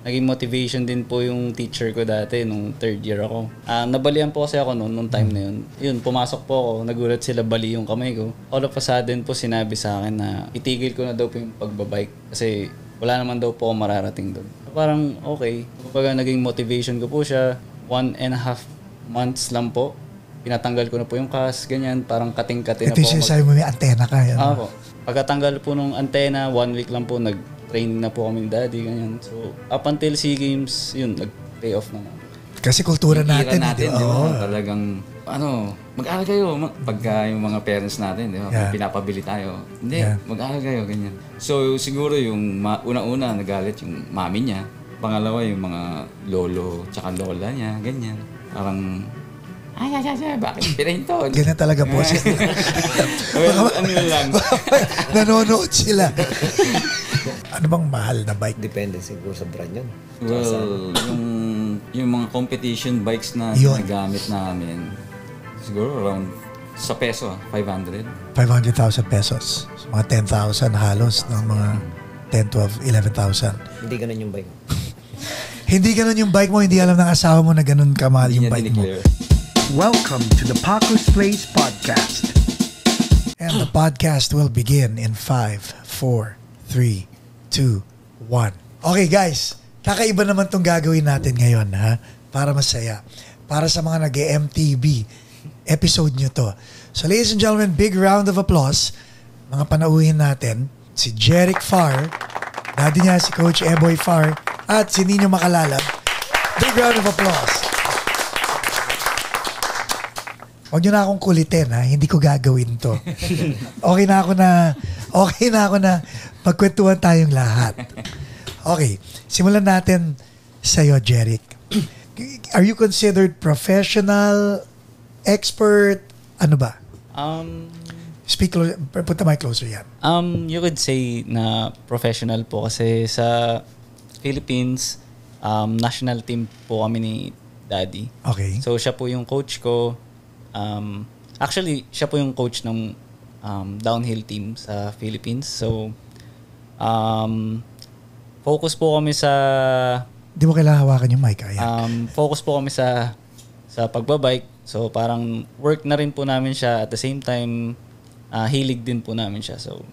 naging motivation din po yung teacher ko dati nung third year ako. Nabalian po kasi ako nung time na yun. Yun, pumasok po ako, nagulat sila bali yung kamay ko. All of a sudden po sinabi sa akin na itigil ko na daw po yung pagbabike kasi wala naman daw po ako mararating doon. Parang okay. Kapag naging motivation ko po siya, 1.5 months lang po. Pinatanggal ko na po yung cast, ganyan. Parang kating-kating na po. Ito yung sabi mo may antena ka. Yan. Po. Pagkatanggal po nung antena, 1 week lang po, nag-train na po kaming daddy, ganyan. So, up until SEA Games, yun, nag-pay off naman. Kasi kultura natin. Di ba? Talagang, mag-aaral kayo. Pagka yung mga parents natin, di ba? Yeah. Pinapabili tayo. Hindi, mag-aaral kayo, ganyan. So, siguro yung una-una, nagalit yung mami niya. Pangalawa, yung mga lolo, tsaka lola niya, ganyan. Parang, bakit pinahinto? Ganyan talaga po. Well, ano lang. Nanonood sila. Ano bang mahal na bike? Depende siguro sa brand yun. Well, yung mga competition bikes na ginagamit namin, siguro around sa peso, 500. 500,000 pesos. So, mga 10,000 halos ng mga 10, 12, 11,000. Hindi ganun yung bike. Hindi ganun yung bike mo. Hindi alam ng asawa mo na ganun kamahal yung bike mo. Welcome to the Paco's Place Podcast. And the podcast will begin in 5, 4, 3, 2, 1. Okay guys, kakaiba naman tong gagawin natin ngayon ha, para masaya. Para sa mga nag-MTV episode nyo to. So ladies and gentlemen, big round of applause. Mga panauhin natin, si Jeric Farr, daddy niya si Coach Eboy Farr, at si Nino Makalalab. Big round of applause. Huwag nyo na akong kulitin ha, hindi ko gagawin to. Okay na ako na magkwentuhan tayong lahat. Okay, simulan natin sa'yo, Jeric. Are you considered professional, expert, ano ba? Speak closer, put the mic closer yan. You could say na professional po kasi sa Philippines, national team po kami ni Daddy. Okay. So siya po yung coach ko. Actually, siya po yung coach ng downhill team sa Philippines. So, focus po kami sa... Di mo kailangan hawakan yung mic. Ayan. Focus po kami sa pagbabike. So, parang work na rin po namin siya. At the same time, hilig din po namin siya. So,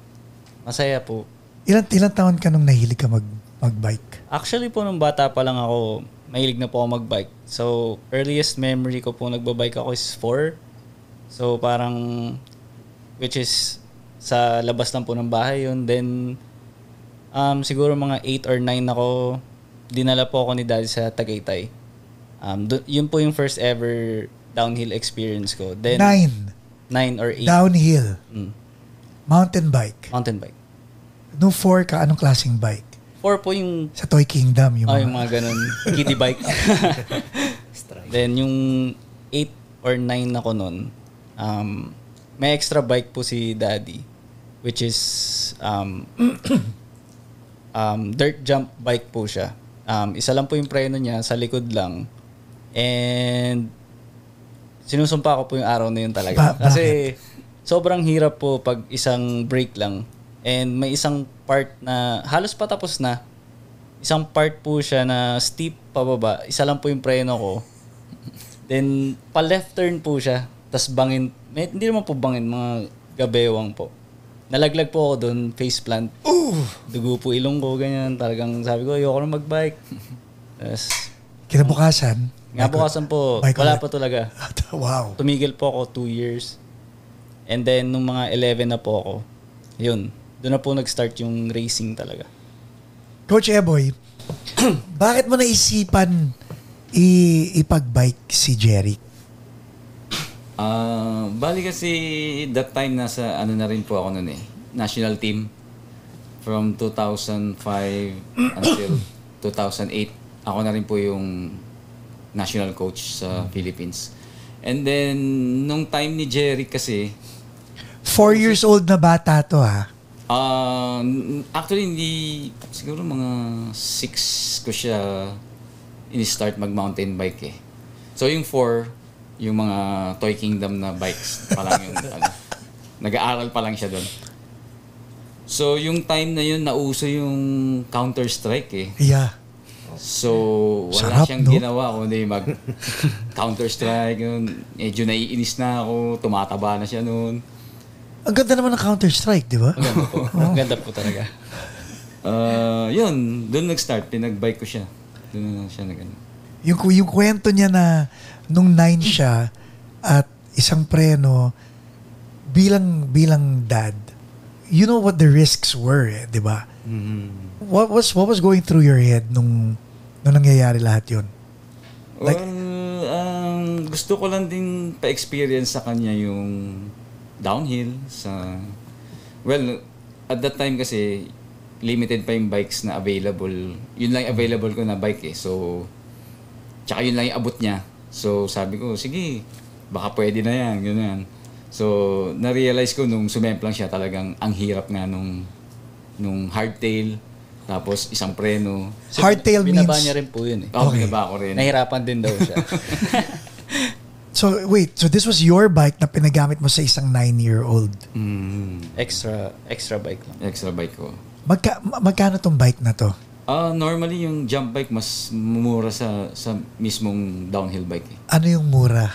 masaya po. Ilan taon ka nung nahilig ka magbike? Actually po, nung bata pa lang ako, mahilig na po ako magbike. So, earliest memory ko po nagbabike ako is 4. So, parang, which is sa labas lang po ng bahay yun. Then, siguro mga 8 or 9 ako, dinala po ako ni Daddy sa Tagaytay. Yun po yung first ever downhill experience ko. Then, 9 or 8. Downhill. Mountain bike. Mountain bike. No 4 ka, anong klaseng bike? 4 po yung... Sa Toy Kingdom. Yung mga ganun. Kiddie bike. Then yung 8 or 9 ako nun, may extra bike po si Daddy, which is dirt jump bike po siya. Isa lang po yung preno niya, sa likod lang. And sinusumpa ko po yung araw na yun talaga. Kasi sobrang hirap po pag isang brake lang. And may isang part na halos patapos na. Isang part po siya na steep pababa. Isa lang po yung preno ko. Then, pa-left turn po siya. Tas bangin. Hindi naman po bangin. Mga gabewang po. Nalaglag po ako doon. Face plant. Dugo po ilong ko. Ganyan. Talagang sabi ko, ayoko na magbike. Tas, kinabukasan? Kinabukasan po. Wala pa talaga. Wow. Tumigil po ako 2 years. And then, nung mga 11 na po ako, yun. Doon na po nag-start yung racing talaga. Coach Eboy, bakit mo naisipan ipag-bike si Jeric? Bali kasi that time nasa na rin po ako noon national team from 2005 until 2008. Ako na rin po yung national coach sa Philippines. And then nung time ni Jeric kasi 4 years old na bata to ha? Actually, hindi, siguro mga 6 ko siya in-start mag-mountain bike So, yung 4, yung mga Toy Kingdom na bikes pa lang yung, nag-aaral pa lang siya doon. So, yung time na yun, nauso yung Counter-Strike Yeah. So, wala Sarap, siyang no? ginawa kundi mag Counter-Strike. Yun. Medyo naiinis na ako, tumataba na siya noon. Ang ganda naman ng Counter-Strike, di ba? Ang ganda po. Ang ganda po talaga. Yun, doon nag-start, pinag-bike ko siya. Doon na siya nag-ano. Yung kwento niya na nung 9 siya at isang preno bilang dad, you know what the risks were, di ba? Mm-hmm. What was going through your head nung nangyayari lahat yun? Like, Gusto ko lang din pa-experience sa kanya yung downhill well, at that time kasi limited pa yung bikes na available. Yun lang yung available ko na bike eh. So, tsaka yun lang yung abot niya. So, sabi ko, sige, baka pwede na yan, ganyan. So, na-realize ko nung sumemplang siya talagang ang hirap nga nung hardtail, tapos isang preno. hardtail means... Binaba niya rin po yun eh. Okay. Binaba ko rin. Nahirapan din daw siya. So, wait. So, this was your bike na pinagamit mo sa isang 9-year-old? Extra bike lang. Extra bike ko. Magkano tong bike na to? Normally yung jump bike mas mura sa mismong downhill bike eh. Ano yung mura?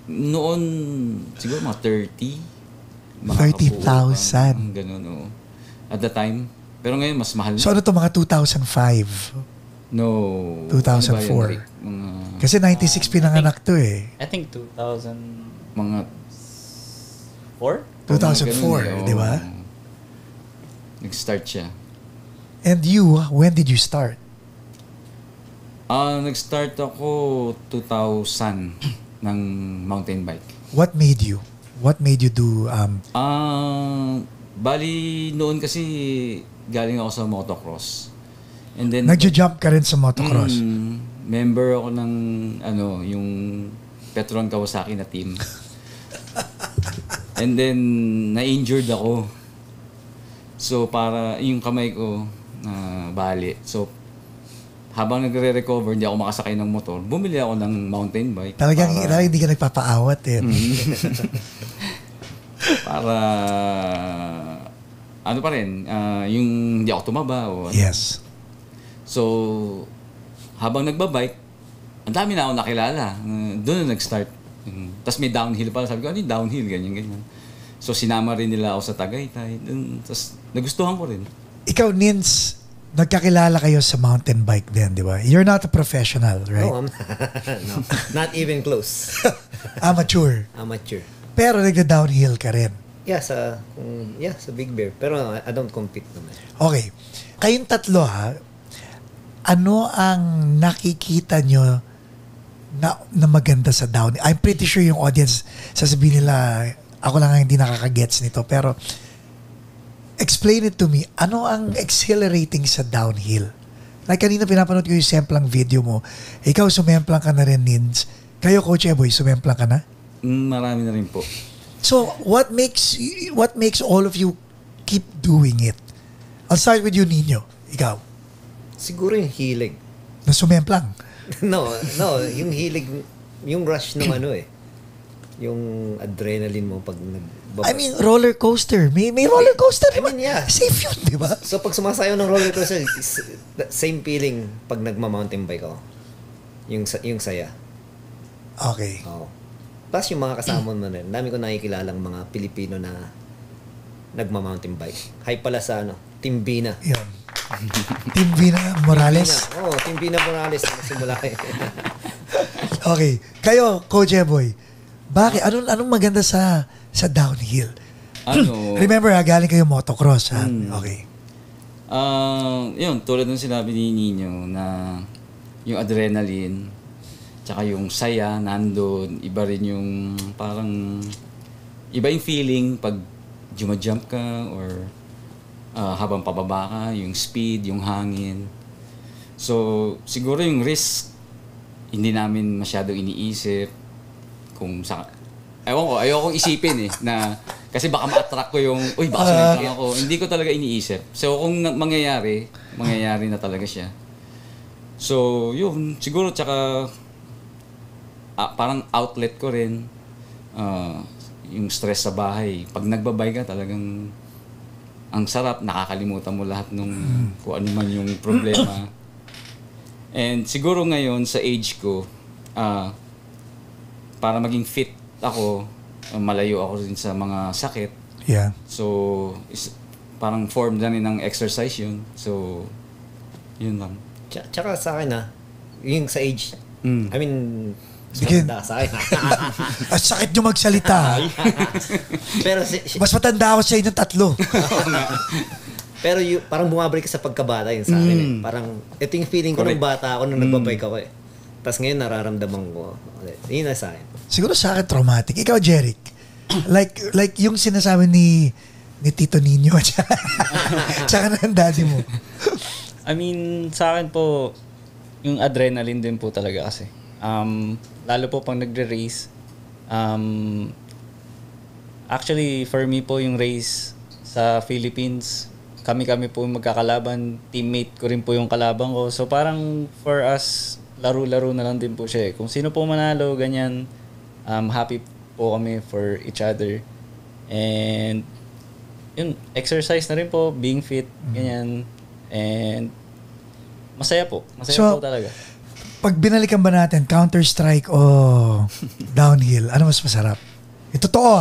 Noon, siguro mga 30. 30,000. Ganun, oo. At the time. Pero ngayon, mas mahal. So, ano to, mga 2005? No. 2004. Ano ba yan, Rick? Kasi 96 pinanganak to eh. I think 2004? Mga 2004, di ba? Nag-start siya. And you, when did you start? Nag-start ako 2000 ng mountain bike. What made you do Bali noon kasi galing ako sa motocross. And then nagja-jump ka rin sa motocross? Member ako ng yung Petron Kawasaki na team. And then na-injured ako. So para yung kamay ko bali. So habang nagre-recover, hindi ako makasakay ng motor, bumili ako ng mountain bike. Talagang hindi ka nagpapaawat eh. Para ano pa rin, yung hindi ako tumaba o ano. Yes. So habang nagbabike, ang dami na ako nakilala. Doon na nag-start. Tapos may downhill pala. Sabi ko, ano yung downhill? Ganyan. So sinama rin nila ako sa Tagaytay. Tapos nagustuhan ko rin. Ikaw, Nins, nagkakilala kayo sa mountain bike din, di ba? You're not a professional, right? No, no, not even close. Amateur. Pero nagda-downhill ka rin. Yeah, sa Big Bear. Pero I don't compete naman. Okay. Kayong tatlo ano ang nakikita nyo na maganda sa downhill? I'm pretty sure yung audience sasabihin nila, ako lang ang hindi nakakagets nito. Pero explain it to me. Ano ang exhilarating sa downhill? Like kanina pinapanood ko yung semplang video mo. Ikaw sumemplang ka na rin, Nins. Kayo, Coach Eboy, sumemplang ka na? Marami na rin po. So, what makes all of you keep doing it? I'll start with you, Nino. Ikaw. Siguro yung hilig. Na sumemplang. No, yung hilig, yung rush ng yung adrenaline mo pag nagbabay. I mean, roller coaster. May roller coaster. I mean, yeah. Safe yun, di ba? So pag sumasayaw ng roller coaster, same feeling pag nagma-mountain bike ako. Yung saya. Okay. Oo. Plus yung mga kasama mo rin. Dami ko nakikilalang mga Pilipino na nagma-mountain bike. Hi pala sa Team Bina. Yun. Team Vina Morales. Team Bina Morales. Simula kayo. Okay. Kayo, Coach Eboy. Bakit? Anong maganda sa downhill? Remember, galing kayo motocross, ha? Okay. Yun, tulad ng sinabi ni Nino na yung adrenaline, tsaka yung saya nandun, iba rin yung parang, iba yung feeling pag jump ka or habang pababa ka, yung speed, yung hangin. So, siguro yung risk, hindi namin masyadong iniisip kung sa... Ayokong isipin na kasi baka ma-attract ko yung, baka sumemplang ako. Hindi ko talaga iniisip. So, kung mangyayari na talaga siya. So, yun, siguro tsaka parang outlet ko rin yung stress sa bahay. Pag nagbabay ka talagang ang sarap, nakakalimutan mo lahat nung kung ano man yung problema. And siguro ngayon sa age ko, para maging fit ako, malayo ako rin sa mga sakit. Yeah. So, parang form na rin ng exercise yun. So, yun lang. Tsaka sa akin yung sa age, I mean, Begin. matanda sa akin. Ang sakit nyo magsalita. Pero Mas matanda ako sa inyong tatlo. pero parang bumabalik ka sa pagkabata yun sa akin eh. Parang ito yung feeling ko nung bata ako nung nagbabike ako eh. Tapos ngayon nararamdaman ko. Yun na sa akin. Siguro sa akin traumatic. Ikaw, Jeric, like yung sinasabi ni Tito Nino tsaka ng daddy mo. I mean, sa akin po, yung adrenaline din po talaga kasi. Lalo po pang nagre-race. Actually, for me po yung race sa Philippines, kami po magkakalaban. Teammate ko rin po yung kalabang ko. So parang for us, laro-laro na lang din po siya. Kung sino po manalo, ganyan, happy po kami for each other. And yun, exercise na rin po, being fit, ganyan. And masaya po. Masaya po talaga. Pag binalikan ba natin, Counter-Strike o downhill, ano mas masarap? Ito totoo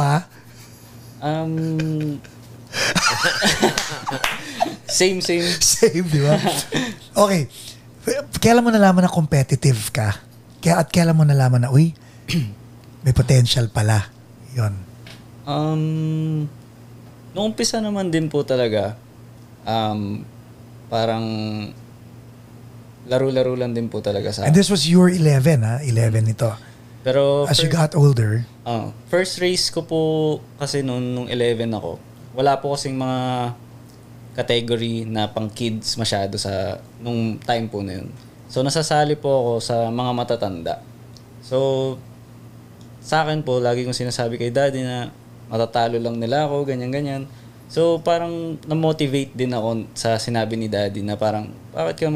Same. Same, di ba? Okay. Kailan mo nalaman na competitive ka? At kailan mo nalaman na, uy, may potential pala. Yun. Noong umpisa naman din po talaga, parang laro-laro lang din po talaga sa... And this was your 11, 11 ito. Pero as you got older... first race ko po kasi nung 11 ako, wala po kasing mga category na pang kids masyado sa nung time po na yun. So nasasali po ako sa mga matatanda. So sa akin po, lagi kong sinasabi kay daddy na matatalo lang nila ako, ganyan-ganyan. So parang na-motivate din ako sa sinabi ni daddy na parang, bakit ka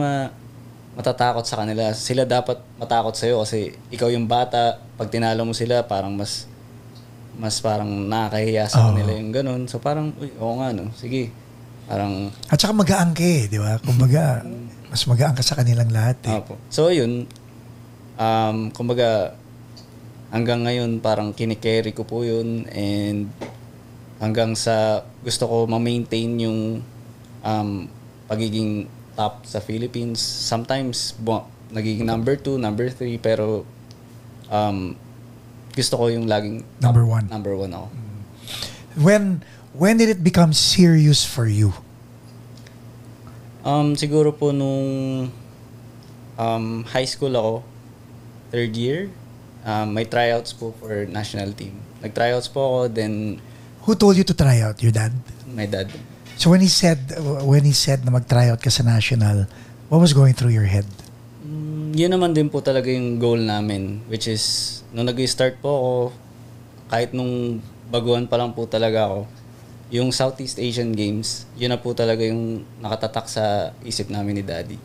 matatakot sa kanila? Sila dapat matakot sa'yo kasi ikaw yung bata. Pag tinalo mo sila, parang mas parang nakakahiya sa kanila yung ganun. So parang, uy, oo nga no, sige. Parang... At saka magaan ka di ba? Kumbaga, mas magaan ka sa kanilang lahat eh. Opo. So yun, kumbaga, hanggang ngayon parang kinikerry ko po yun and hanggang sa gusto ko ma-maintain yung pagiging top sa Philippines. Sometimes nagiging number 2, number 3 pero gusto ko yung laging number 1. Number 1 ako. When did it become serious for you? Siguro po nung high school ako, third year, may tryouts po for national team. Nag-tryouts po ako, then... Who told you to try out? Your dad? My dad. So when he said na mag-tryout ka sa national, what was going through your head? Yun naman din po talaga yung goal namin, which is nung nag-start po ako, kahit nung baguhan pa lang po talaga ako, yung Southeast Asian Games, yun na po talaga yung nakatatak sa isip namin ni daddy.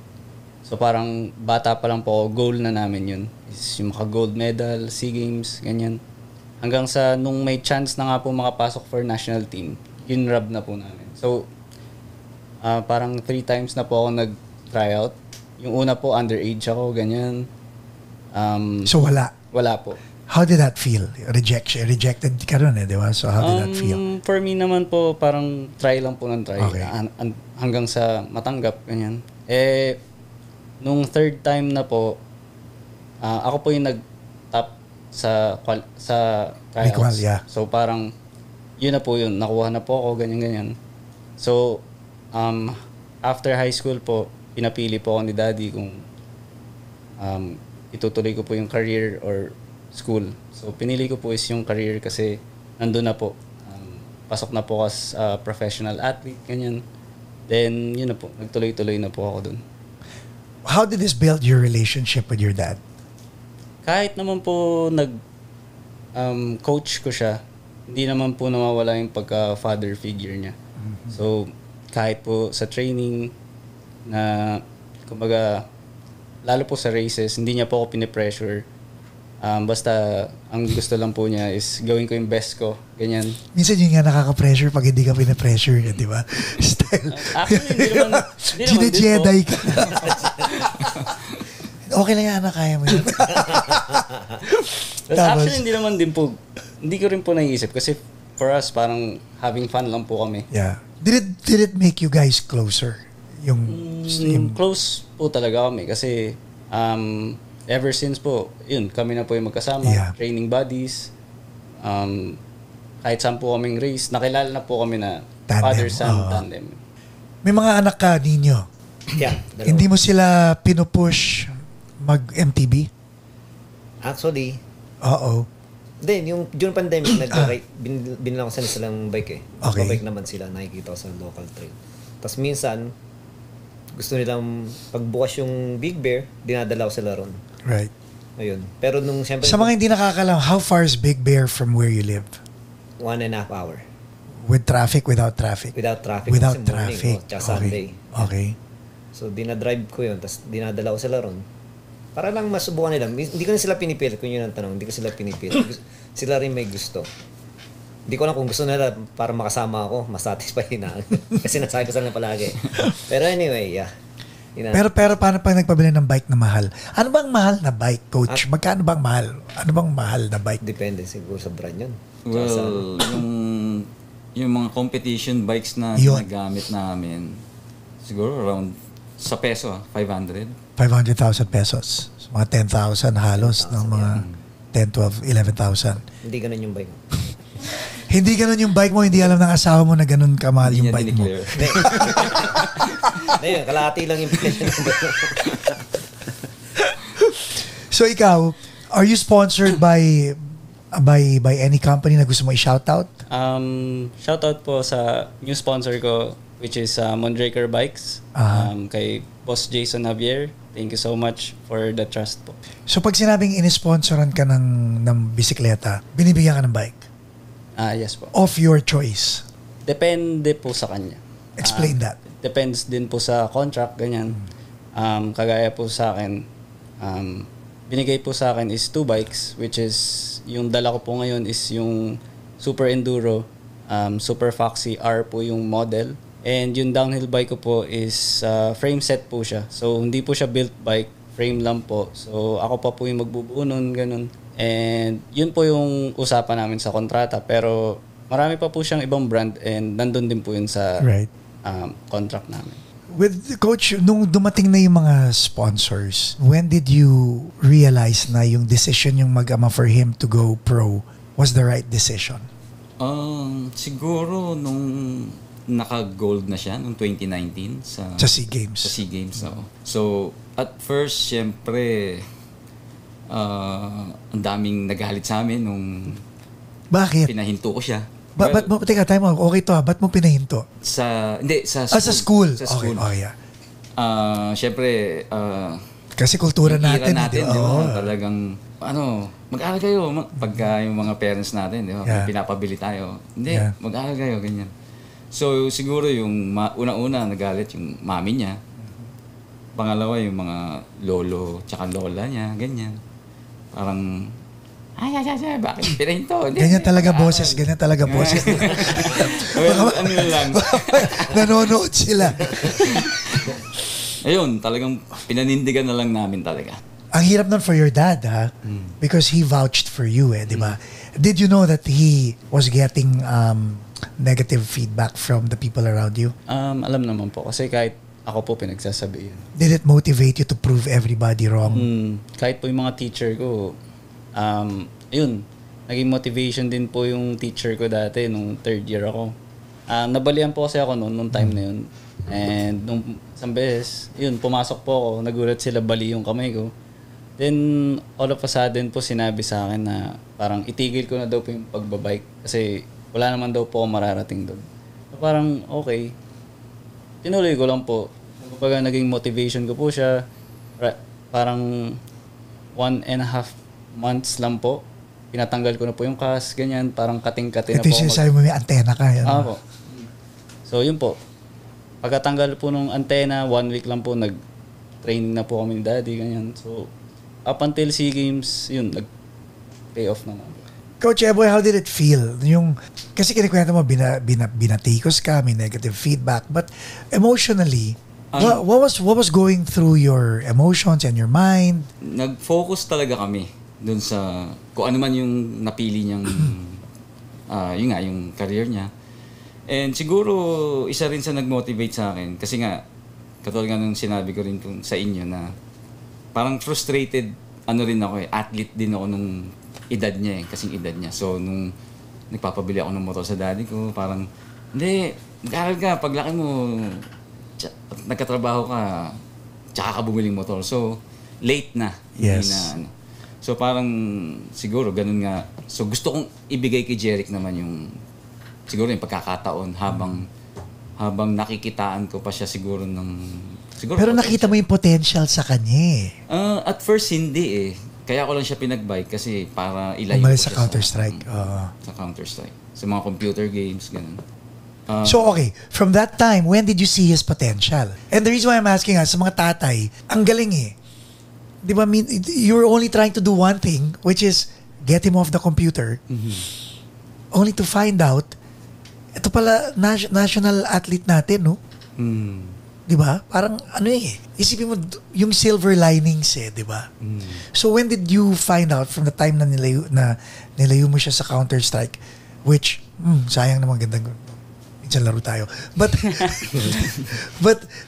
So parang bata pa lang po, goal na namin yun. Is yung maka-gold medal, SEA Games, ganyan. Hanggang sa nung may chance na nga po makapasok for national team, yun rub na po namin. So parang 3 times na po ako nag-tryout. Yung una po, underage ako, ganyan. So wala? Wala po. How did that feel? Rejected ka rin di ba? So how did that feel? For me naman po, parang try lang po ng try. Okay. Hanggang sa matanggap, ganyan. Nung third time na po, ako po yung nag-top sa tryouts. Yeah. So parang, yun na po yun. Nakuha na po ako, ganyan-ganyan. So, after high school po, pinapili po ako ni daddy kung itutuloy ko po yung career or school. So, pinili ko po is yung career kasi nandun na po. Pasok na po as professional athlete, ganyan. Then, yun na po. Nagtuloy-tuloy na po ako dun. How did this build your relationship with your dad? Kahit naman po coach ko siya, hindi naman po nawawala yung pagka-father figure niya. Mm-hmm. So, kahit po sa training na, kumbaga, lalo po sa races, hindi niya po ako pinipressure. Basta, ang gusto lang po niya is gawin ko yung best ko. Ganyan. Minsan yun nga nakaka-pressure pag hindi ka pina-pressure, di ba? Style. Actually, hindi naman Gine-Jedi ka. Okay lang yan, anak, kaya mo yun. Actually, hindi ko rin po naiisip kasi for us, parang having fun lang po kami. Yeah. Did it make you guys closer? Yung Close po talaga kami kasi ever since po, yun, kami na po yung magkasama, training buddies, kahit saan po kaming race, nakilala na po kami na father-son tandem. May mga anak ka ninyo. Yeah. Hindi mo sila pinupush mag-MTB? Actually, Then, yung June pandemic, binilang ko silang bike eh. Okay. Bike naman sila, nakikita ko sa local trail. Tapos minsan, gusto nilang pagbukas yung Big Bear, dinadala ko sila ron. Right. Ayun. Pero nung siyempre... Sa mga hindi nakakalam, how far is Big Bear from where you live? 1.5 hour. With traffic, without traffic? Without traffic. Without kasi traffic. Morning, tsaka Sunday. Okay. So, dinadrive ko yun, tapos dinadala ko sila ron. Para lang masubukan nila. Hindi ko na sila pinipilit, kung yun ang tanong. Hindi ko sila pinipilit. Sila rin may gusto. Hindi ko lang kung gusto nila para makasama ako, masatisfy na. Kasi nasabi ko sila palagi. Pero anyway, yeah. Pero paano pag nagpabili ng bike na mahal? Ano bang mahal na bike, coach? Magkano bang mahal? Ano bang mahal na bike? Depende siguro sa brand yun. Well, yung mga competition bikes na ginagamit namin, siguro around sa peso, 500. 500,000 pesos. So, mga 10,000 halos ng mga 10, 12, 11,000. Hindi ganun yung bike. Hindi ganun yung bike mo, hindi alam ng asawa mo na ganun kamahal yung bike mo. Hindi, kalahati lang yung presyo. So ikaw, are you sponsored by any company na gusto mo i-shoutout? Shoutout po sa new sponsor ko, which is Mondraker Bikes. Kay Boss Jason Javier. Thank you so much for the trust po. So pag sinabing inisponsoran ka ng bisikleta, binibigyan ka ng bike? Yes po. Of your choice? Depende po sa kanya. Explain that. Depends din po sa contract, ganyan. Kagaya po sa akin, binigay po sa akin is 2 bikes, which is, yung dala ko po ngayon is yung Super Enduro, Super Foxy R po yung model. And yung downhill bike ko po is frame set po siya. So, hindi po siya built bike, frame lang po. So, ako pa po yung magbubuo nun, ganun. And yun po yung usapan namin sa kontrata. Pero marami pa po siyang ibang brand and nandun din po yun sa contract namin. With Coach, nung dumating na yung mga sponsors, when did you realize na yung decision yung mag-ama for him to go pro was the right decision? Siguro nung naka-gold na siya noong 2019 sa SEA Games. Sa SEA Games. So, at first, syempre, ang daming nagalit sa amin nung pinahinto ko siya. Ba't mo, teka, time out. Okay to ba't mo pinahinto? Sa school. Sa school. Okay, yeah. Syempre, kasi kultura natin. Di ba? Talagang, mag-aral kayo. Pagka yung mga parents natin, di ba? Pinapabili tayo. Hindi, mag-aral kayo, ganyan. So, siguro yung una-una nagalit yung mami niya. Pangalawa, yung mga lolo tsaka lola niya, ganyan. Parang, bakit pinahinto? Ganyan talaga boses. Ano lang. Nanonood sila. Ayun, talagang pinanindigan na lang namin talaga. Ang hirap nun for your dad, ha? Because he vouched for you, di ba? Did you know that he was getting negative feedback from the people around you? Alam naman po. Kasi kahit ako po pinagsasabi yun. Did it motivate you to prove everybody wrong? Kahit po yung mga teacher ko, yun, naging motivation din po yung teacher ko dati nung 3rd year ako. Nabalian po kasi ako nung time na yun. And nung isang beses, yun, pumasok po ako, nagulat sila bali yung kamay ko. Then, all of a sudden po sinabi sa akin na parang itigil ko na daw po yung pagbabike kasi wala naman daw po ako mararating doon. So, parang okay. Tinuloy ko lang po. Kumbaga naging motivation ko po siya. Parang 1.5 months lang po. Pinatanggal ko na po yung cast, ganyan. Parang kating-kating na po. Ito yung sabi mo may antena ka. Po. So, yun po. Pagkatanggal po nung antena, 1 week lang po, nag-training na po kami ni daddy, ganyan. So, up until SEA Games, yun, pay off naman. Coach Eboy, how did it feel? Kasi kinikwento mo, binatikos ka, may negative feedback, but emotionally, what was going through your emotions and your mind? Nag-focus talaga kami dun sa kung ano man yung napili niyang yung career niya. And siguro isa rin sa nag-motivate sa akin kasi nga katulad nga nung sinabi ko rin sa inyo na parang frustrated rin ako athlete din ako nung edad niya kasing edad niya. So nung nagpapabili ako ng motor sa daddy ko, parang hindi, mag-aral ka, paglaki mo nagkatrabaho ka, tsaka ka bumiling motor. So late na. Yes. Hindi na, so parang siguro ganun nga. So gusto kong ibigay kay Jeric naman yung siguro yung pagkakataon habang nakikitaan ko pa siya siguro siguro. Pero nakita mo yung potential sa kanya At first hindi Kaya ko lang siya pinagbike kasi para ilayo ko umalis sa siya Counter-Strike. Sa Counter-Strike. Sa mga computer games, ganun. So okay, from that time, when did you see his potential? And the reason why I'm asking sa mga tatay, ang galing Di ba, you're only trying to do one thing, which is get him off the computer. Mm-hmm. Only to find out, ito pala national athlete natin, no? Mm. Di ba? Parang isipin mo yung silver linings di ba? Mm. So when did you find out from the time na nilayo mo siya sa Counter-Strike, which sayang naman gandang minsan laro tayo. But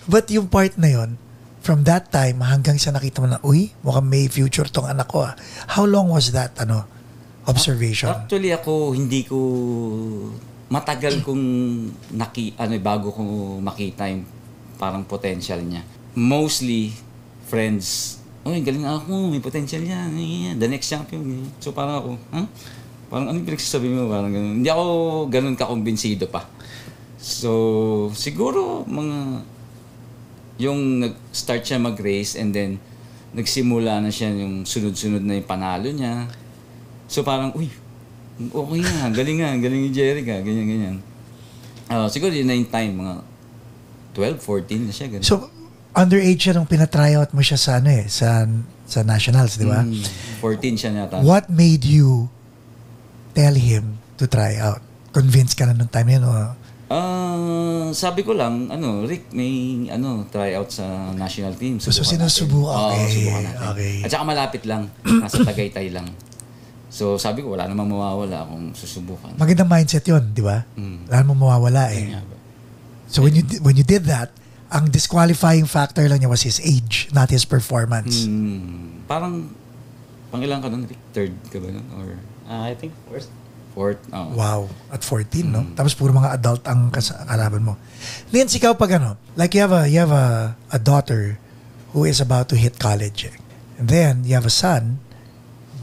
but yung part na yon, from that time hanggang sa nakita mo na, mukhang may future tong anak ko. How long was that observation? Actually ako hindi ko matagal kong bago ko makita yung parang potential niya. Mostly friends. Galing ako, may potential yan. The next champion. So parang ako, Parang ano yung pinagsasabi mo? Parang ganun. Hindi ako ganun kakumbinsido pa. So siguro yung nag-start siya mag-race and then nagsimula na siya yung sunod-sunod na yung panalo niya. So parang, okay nga, galing ni Jeric ganyan. Siguro yun na yung time, mga 12, 14 na siya. Ganun. So, underage siya nung pinatryout mo siya sa sa nationals, di ba? 14 siya nata. What made you tell him to try out? Convinced ka na nung time yun? Sabi ko lang, Rick, may tryout sa national team. So sinusubukan. Subukan natin. Okay. At saka malapit lang, nasa Tagaytay lang. So sabi ko, wala namang mawawala kung susubukan. Magandang mindset yun, di ba? Wala namang mawawala So when you did that, ang disqualifying factor lang niya was his age, not his performance. Parang, ilang ka nun, Rick? Third ka ba nun? Or I think fourth. Oh. Wow. At 14, no? Tapos puro mga adult ang kalaban mo. Linz, ikaw pag like you have a daughter who is about to hit college. And then, you have a son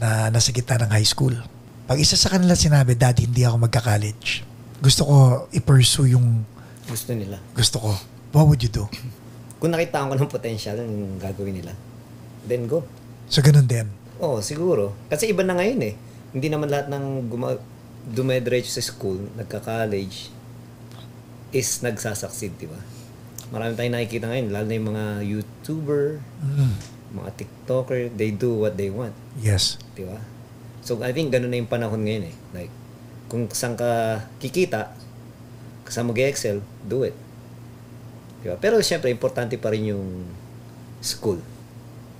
na nasa gitna ng high school. Pag isa sa kanila sinabi, Dad, hindi ako magka-college. Gusto ko i-pursue yung gusto ko. What would you do? Kung nakita ko ng potential yung gagawin nila, then go. So, ganun din? Oo, siguro. Kasi iba na ngayon Hindi naman lahat ng dumediretso sa school, nagka-college, is nagsasucceed, di ba? Marami tayong nakikita ngayon, lalo na yung mga YouTuber, mga TikToker, they do what they want. Yes. Di ba? So, I think ganun na yung panahon ngayon Like, kung saan ka kikita, saan mo excel, do it. Diba? Pero siyempre, importante pa rin yung school.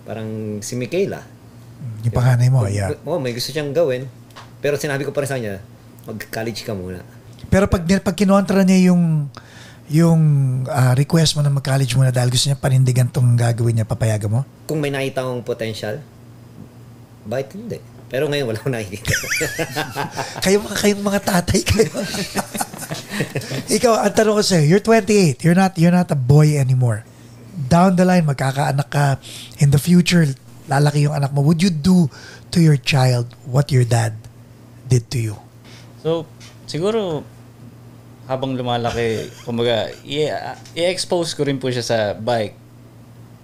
Parang si Michaela. Yung panganay mo, yeah. May gusto siyang gawin. Pero sinabi ko pa rin sa kanya, mag-college ka muna. Pero pag kinontra niya yung request mo na mag-college muna dahil gusto niya panindigan tong gagawin niya, papayagan mo? Kung may nakita akong potential, bakit hindi? Pero ngayon, wala akong nakikita. Kayong mga tatay kayo. Ikaw, ang tanong ko sa'yo, you're 28. You're not a boy anymore. Down the line, magkakaanak ka. In the future, lalaki yung anak mo. Would you do to your child what your dad did to you? So, siguro, habang lumalaki, kumbaga, i-expose ko rin po siya sa bike.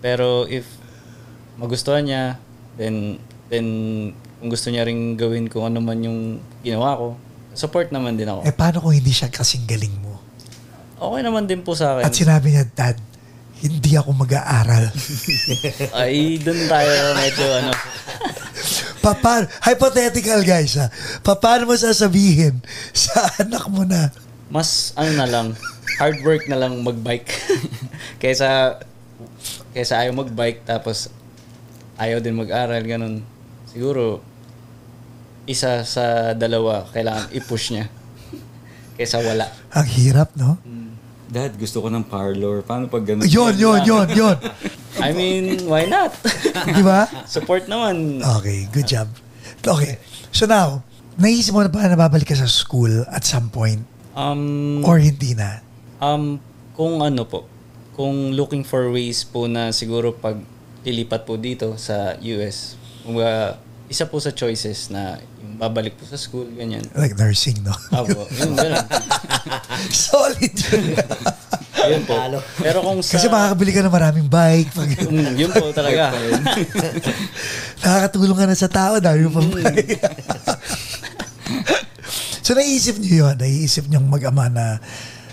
Pero if magustuhan niya, then kung gusto niya rin gawin kung ano man yung ginawa ko, support naman din ako. Paano kung hindi siya kasing galing mo? Okay naman din po sa akin. At sinabi niya, Dad, hindi ako mag-aaral. Ay, dun tayo medyo Hypothetical guys ha. Paano mo sasabihin sa anak mo na Mas na lang, hard work na lang magbike. kaysa ayaw magbike tapos ayaw din mag-aral, ganun. Siguro, isa sa dalawa, kailangan i-push niya. Kaysa wala. Ang hirap, no? Dad, gusto ko ng parlor. Paano pag ganun? Yun. I mean, why not? Di ba? Support naman. Okay, good job. Okay, so now, naisip mo na ba na babalik ka sa school at some point? Or hindi na? Kung kung looking for ways po na siguro pag lilipat po dito sa US, isa po sa choices na yung babalik po sa school, ganyan. Like nursing, no? Abo, yun, ganun. Solid yun. Yun po. Pero kung sa... Kasi makakabili ka ng maraming bike. Yun po talaga. Nakakatulong ka na sa tao, dami mo pang bike. So naiisip nyo mag-ama na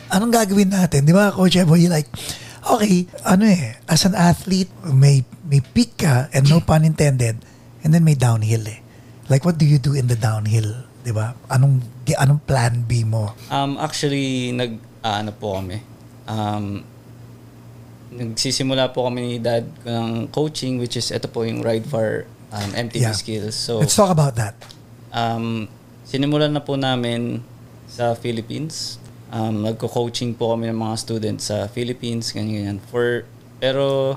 anong gagawin natin? Di ba, Coach Eboy, like, okay, as an athlete, may peak ka, and no pun intended, and then may downhill eh. Like, what do you do in the downhill? Di ba? Anong plan B mo? Actually, po kami. Nagsisimula po kami ni Dad ng coaching, which is ito po yung Ride Far MTB skills. So, let's talk about that. Sinimulan na po namin sa Philippines. Nagko-coaching po kami ng mga students sa Philippines, ganyan. Pero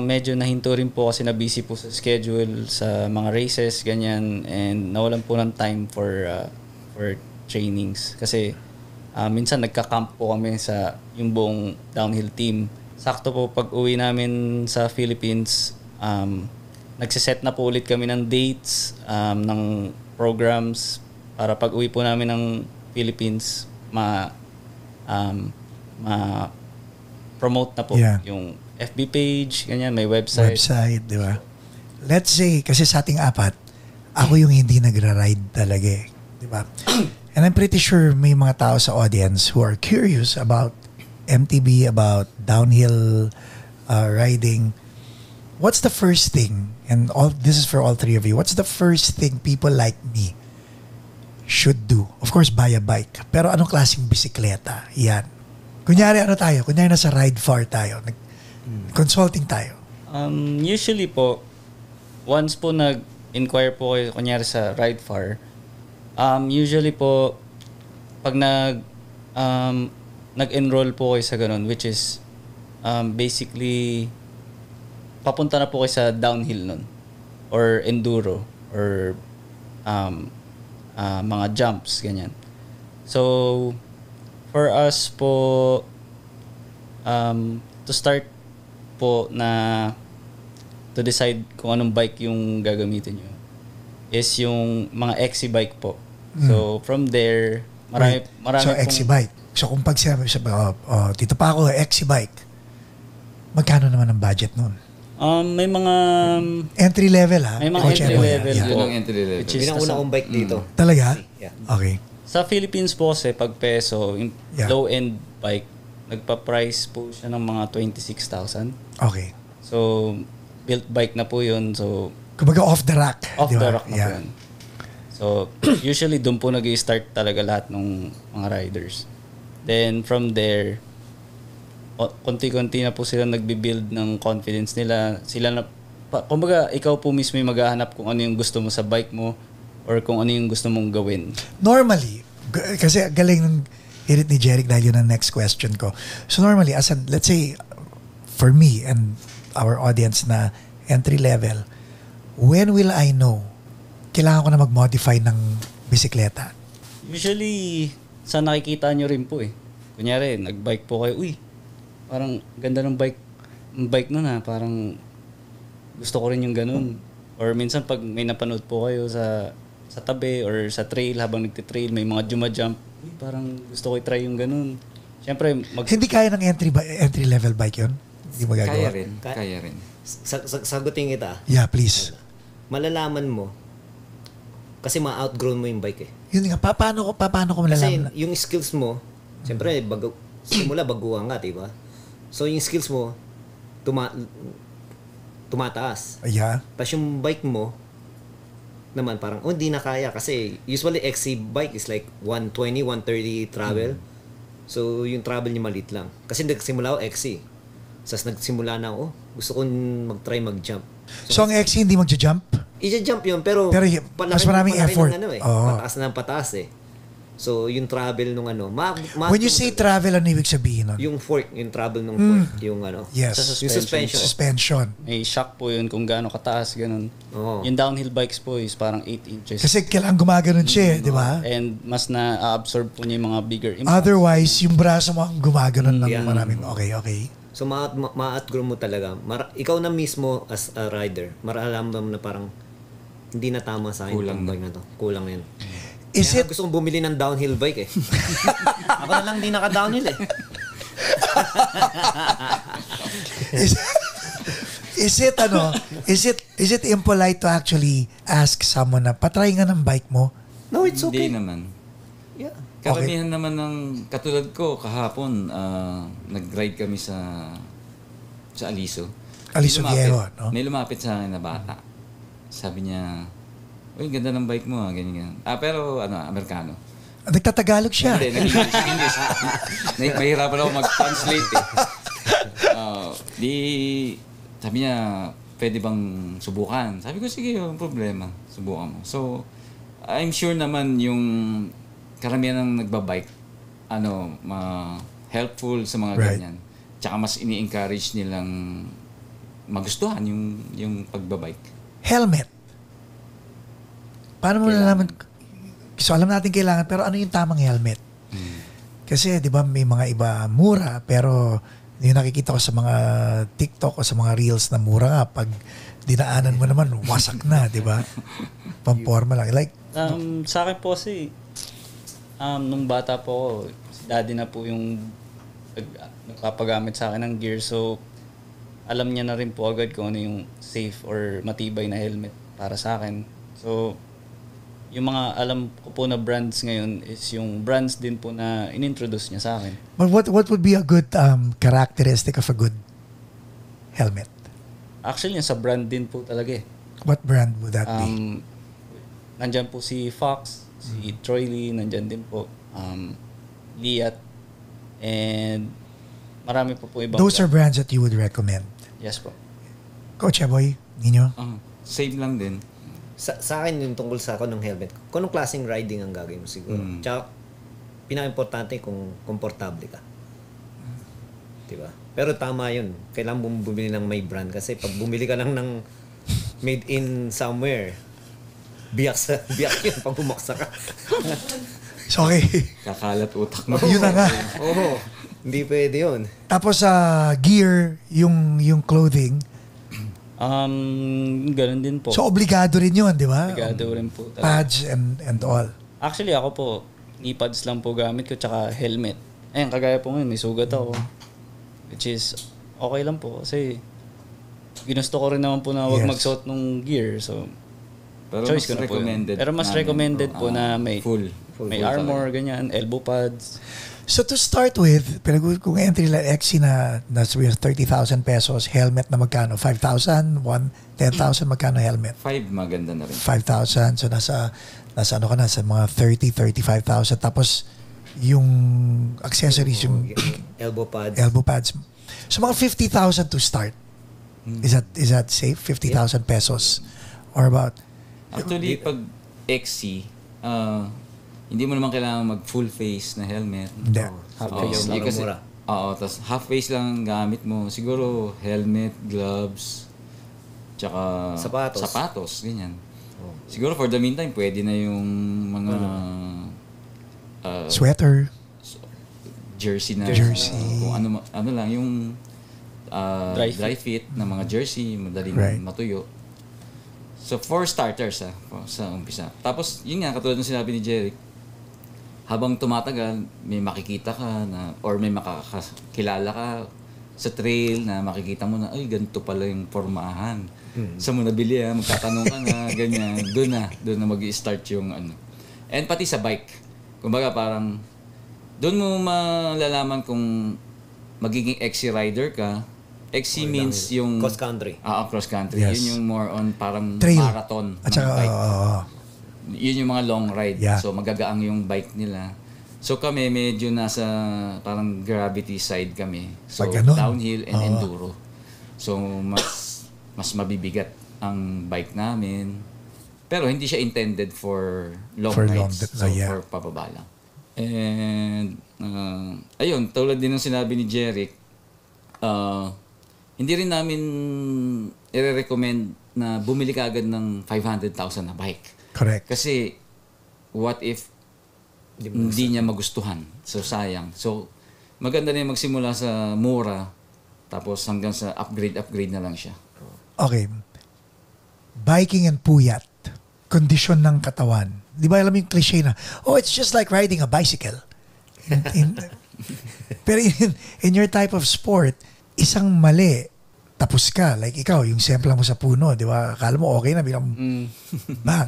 medyo nahinto rin po kasi na busy po sa schedule, sa mga races, ganyan, and nawalan po ng time for trainings. Kasi minsan nagka-camp po kami sa yung buong downhill team. Sakto po pag uwi namin sa Philippines, nagsiset na po ulit kami ng dates, ng programs, para pag uwi po namin ng Philippines, promote na po yung FB page, ganyan, may website. Di ba? Let's say, kasi sa ating apat, ako yung hindi nagra-ride talaga eh. Di ba? And I'm pretty sure may mga tao sa audience who are curious about MTB, about downhill riding. What's the first thing, and this is for all three of you, what's the first thing people like me should do? Of course, buy a bike. Pero anong klaseng bisikleta? Yan. Kunyari nasa Ride Far tayo. Consulting tayo. Usually po, once po nag-inquire po kayo, kunyari sa Ride Far, usually po, pag nag-enroll po kayo sa ganun, which is basically, papunta na po kayo sa downhill nun, or enduro, or mga jumps, ganyan. So, for us po, to start po to decide kung anong bike yung gagamitin nyo is yung mga XC bike po. So, from there, marami so, XC bike. So, kung pag sinabi, dito pa ako, XC bike, magkano naman ang budget nun? May mga entry level ha? May mga entry level po. Yun ang entry level. Pinang-una kong bike dito. Talaga? Yeah. Okay. Sa Philippines po kasi, pag peso, yung low-end bike, nagpa-price po siya ng mga 26,000. Okay. So, built bike na po yun. So, kumbaga off the rack. Off the rack na po yun. So, usually doon po nag-i-start talaga lahat ng mga riders. Then, from there, konti-konti na po sila nagbi-build ng confidence nila. Kumbaga, ikaw po mismo yung maghahanap kung ano yung gusto mo sa bike mo or kung ano yung gusto mong gawin. Normally, kasi galing ng hirit ni Jeric dahil yun ang next question ko. So normally, let's say, for me and our audience na entry level, when will I know kailangan ko na mag-modify ng bisikleta? Usually, sa nakikita nyo rin po eh. Kunyari, nag-bike po kayo, parang ganda ng bike nun ha, parang gusto ko rin yung ganun. Or minsan pag may napanood po kayo sa tabi or sa trail, habang nagtitrail, may mga jump, parang gusto ko i-try yung ganun. Siyempre, hindi kaya ng entry level bike yun? Hindi magagawa? Kaya rin. Sagutin kita. Yeah, please. Malalaman mo kasi ma-outgrown mo yung bike eh. Yun nga, paano ko malalaman? Kasi yung skills mo, siyempre, simula baguhan ka, diba? So yung skills mo, tumataas. Yeah. Tapos yung bike mo, naman parang, hindi na kaya. Kasi usually XC bike is like 120, 130 travel. So, yung travel niya maliit lang. Kasi nagsimula ako XC. Sas nagsimula na ako, gusto kong mag-try mag-jump. So ang XC hindi magja-jump? I-jump yun, pero mas maraming effort. Pataas na ng pataas eh. So, yung travel nung ano. When you say travel, ano ibig sabihin nun? Yung fork, yung travel nung fork. Yung ano. Yes. Yung Suspension. May shock po yun kung gaano kataas, ganun. Oo. Yung downhill bikes po is parang 8 inches. Kasi kailangan gumaganon siya, di ba? And mas na-absorb po niya yung mga bigger impacts. Otherwise, yung braso mo ang gumaganon lang maraming. Okay. So, ma-outgrow mo talaga. Ikaw na mismo as a rider, mararamdam na parang hindi na tama sa akin yung bike na to. Kulang na yun. Kaya gusto kong bumili ng downhill bike eh. Ako na lang di naka-downhill eh. Is it impolite to actually ask someone na patry nga ng bike mo? No, it's okay. Hindi naman. Yeah. Karamihan naman ng katulad ko kahapon, nag-ride kami sa Aliso. Aliso Viejo, no? May lumapit sa akin na bata. Sabi niya, uy, ganda ng bike mo, ganyan. Pero Amerikano. Nagtatagalog siya. Hindi, nag-English. Mahirapan ako mag-translate eh. Sabi niya, pwede bang subukan? Sabi ko, sige, yung problema. Subukan mo. So, I'm sure naman yung karamihan ng nagbabike, helpful sa mga ganyan. Tsaka mas ini-encourage nilang magustuhan yung pagbabike. Helmet. Paano mo nalaman? So alam natin kailangan, pero ano yung tamang helmet? Kasi di ba may mga iba mura, pero yung nakikita ko sa mga TikTok o sa mga Reels na mura nga, pag dinaanan mo naman, wasak na, di ba? Pamporma lang. Like, sa akin po kasi, nung bata po ako, si daddy na po yung nagpapagamit sa akin ng gear. So, alam niya na rin po agad kung ano yung safe or matibay na helmet para sa akin. So, yung mga alam ko po na brands ngayon is yung brands din po na inintroduce niya sa akin. But what would be a good characteristic of a good helmet? Actually, sa brand din po talaga eh. What brand would that be? Nandyan po si Fox, si Troy Lee, nandyan din po. Liat, and marami po ibang Those are brands that you would recommend? Yes po. Coach Boy, ninyo? Same lang din. Sa akin yung tungkol sa ako ng helmet, kung anong klaseng riding ang gagawin mo siguro. Tsaka, pinaka-importante kung komportable ka. Diba? Pero tama yun. Kailangan bumili ng may brand kasi pag bumili ka lang ng made in somewhere, biyak yun pag bumaksa ka. Sorry. Kakalat utak mo. Yun na nga. Oo. Hindi pwede yun. Tapos gear, yung clothing. Ganun din po. So, obligado rin yun, di ba? Obligado rin po talaga. Pads and all. Actually, ako po, knee pads lang po gamit ko, tsaka helmet. Ayun, kagaya po ngayon, may sugat ako. Which is, okay lang po. Kasi, ginusto ko rin naman po na huwag magsuot ng gear. So, pero choice ko mas na po yun. recommended. Pero mas recommended po na may full armor, ganyan, elbow pads. So to start with, kung entry level XC na 30,000 pesos, helmet na magkano? 5,000? 10,000 magkano helmet? 5 maganda na rin. 5,000. So nasa ano ka na, sa mga 35,000. Tapos yung accessories, yung elbow pads. So mga 50,000 to start. Is that safe? 50,000 pesos? Or about? Actually, pag XC, hindi mo naman kailangan mag full face na helmet. Hindi. Half face lang mura. Tapos half face lang gamit mo. Siguro helmet, gloves, tsaka sapatos, ganyan. Siguro for the meantime, pwede na yung mga sweater, jersey na kung ano lang yung dry fit na mga jersey, madaling matuyo. So for starters sa umpisa. Tapos yun nga, katulad ng sinabi ni Jeric, habang tumatagal, may makikita ka na, or may makakilala ka sa trail na makikita mo na, ay, ganito pala yung formahan. Sa mo nabili magtatanong ka na, ganyan. Doon na mag-i-start yung ano. And pati sa bike. Kumbaga parang, doon mo malalaman kung magiging XC rider ka, XC means yung... Cross country. Cross country. Yes. Yun yung more on parang Trail. marathon. At saka, bike. Yun yung mga long ride. Yeah. So magagaang yung bike nila. So kami medyo nasa parang gravity side kami. So downhill and enduro. So mas mabibigat ang bike namin. Pero hindi siya intended for long rides. For pababa lang. And ayun, tulad din ng sinabi ni Jeric, hindi rin namin i-recommend na bumili ka agad ng 500,000 na bike. Correct. Kasi what if hindi niya magustuhan? So sayang. So maganda na magsimula sa mura tapos hanggang sa upgrade na lang siya. Okay. Biking and puyat. Kondisyon ng katawan. Di ba alam yung cliche na, it's just like riding a bicycle. Pero in your type of sport, isang mali, tapos ka. Like ikaw, yung sempla mo sa puno, di ba? Akala mo okay na, bilang bang.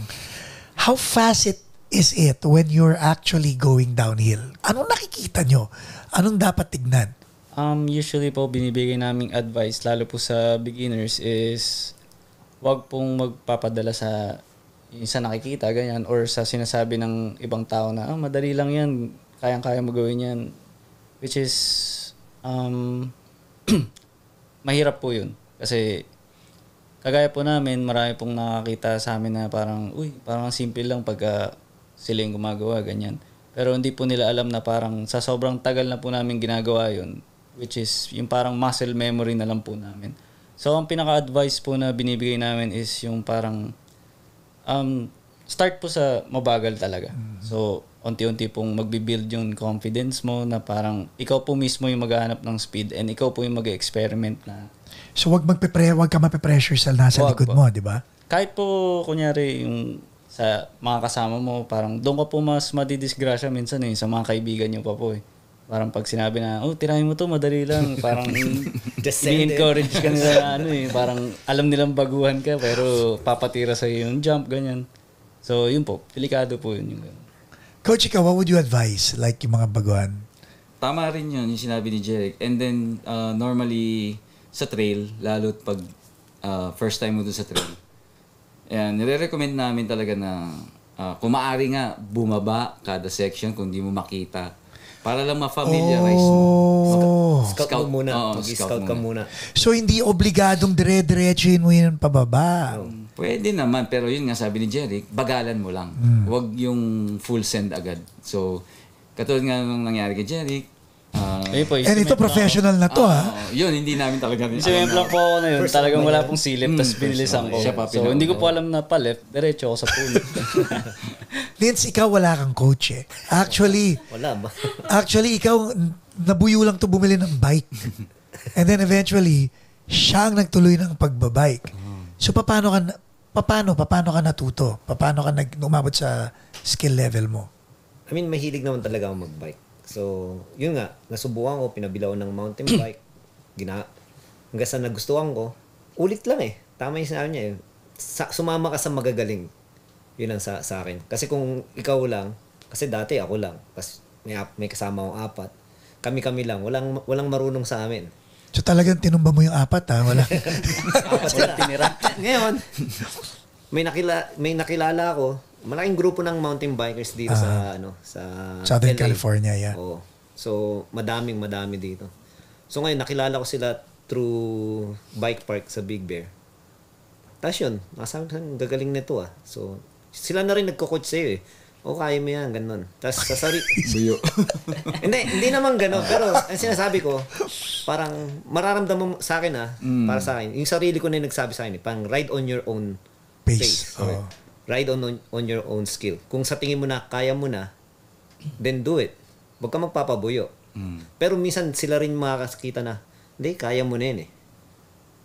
How fast is it when you're actually going downhill? Anong nakikita nyo? Anong dapat tignan? Usually po, binibigay naming advice, lalo po sa beginners, is wag pong magpapadala sa nakikita, ganyan, or sa sinasabi ng ibang tao na, madali lang yan, kayang-kaya mo gawin yan. Which is, mahirap po yun. Kasi, kagaya po namin, marami pong nakakita sa amin na parang, parang simple lang pagka sila yung gumagawa, ganyan. Pero hindi po nila alam na parang sa sobrang tagal na po namin ginagawa yun, which is yung parang muscle memory na lang po namin. So, ang pinaka-advice po na binibigay namin is yung parang start po sa mabagal talaga. So, unti-unti pong magbibuild yung confidence mo na parang ikaw po mismo yung maghahanap ng speed and ikaw po yung mag-experiment na. So, wag ka mape-pressure sa nasa likod mo, di ba? Kahit po, kunyari, yung sa mga kasama mo, parang doon ka po mas madidisgrasya minsan sa mga kaibigan nyo pa po Parang pag sinabi na, tirahin mo to, madali lang. Parang i-encourage ka nila na parang alam nilang baguhan ka pero papatira sa'yo yung jump, ganyan. So, yun po. Delikado po yun. Coach, ikaw, what would you advise? Like yung mga baguhan? Tama rin yun, yung sinabi ni Jeric. And then, normally, sa trail, lalo't pag first time mo doon sa trail, nire-recommend namin talaga na kung maaari nga, bumaba kada section kung di mo makita. Para lang ma-familiarize mo. Scout mo muna. Mag-scout ka muna. So, hindi obligadong dire-diretsuhin mo yun pababa? Pwede naman, pero yun nga sabi ni Jeric, bagalan mo lang. Huwag yung full send agad. So, katulad nga nung nangyari kay Jeric, and ito professional na to yun, hindi namin talaga rin. Kasi lang po ako na yun, talagang wala pong silip, tapos binilisan ko. So, hindi ko po alam na pa left, diretso ako sa pool. Vince, ikaw wala kang coach Actually, wala ba? Actually, ikaw, nabuyo lang to bumili ng bike. And then eventually, siya ang nagtuloy ng pagbabike. So, paano ka natuto? Paano ka umabot sa skill level mo? I mean, mahilig naman talaga ako mag-bike. So, yun nga, nasubukan ko, pinabilawan ng mountain bike. Hanggang sa nagustuhan ko, ulit lang Tama yung sinabi niya sumama ka sa magagaling. Yun ang sa akin. Kasi kung ikaw lang, kasi dati ako lang, kasi may kasama akong 4. Kami lang, walang marunong sa amin. So talagang tinumba mo yung 4 Wala. 4 sila. Tinira. Ngayon, may nakilala ako, malaking grupo ng mountain bikers dito sa Southern LA. California, Oo. So, madami dito. So ngayon, nakilala ko sila through bike park sa Big Bear. Tapos yun, ang gagaling nito So, sila na rin nagko-coach sa'yo kaya mo yan, ganun. Tapos sa Buyo. hindi naman ganun. Pero ang sinasabi ko, parang mararamdaman mo sa akin para sa akin. Yung sarili ko na yung nagsabi sa akin parang ride on your own pace. Ride on your own skill. Kung sa tingin mo na kaya mo na, then do it. Huwag ka magpapabuyo. Pero minsan sila rin makakakita na, hindi, kaya mo na yun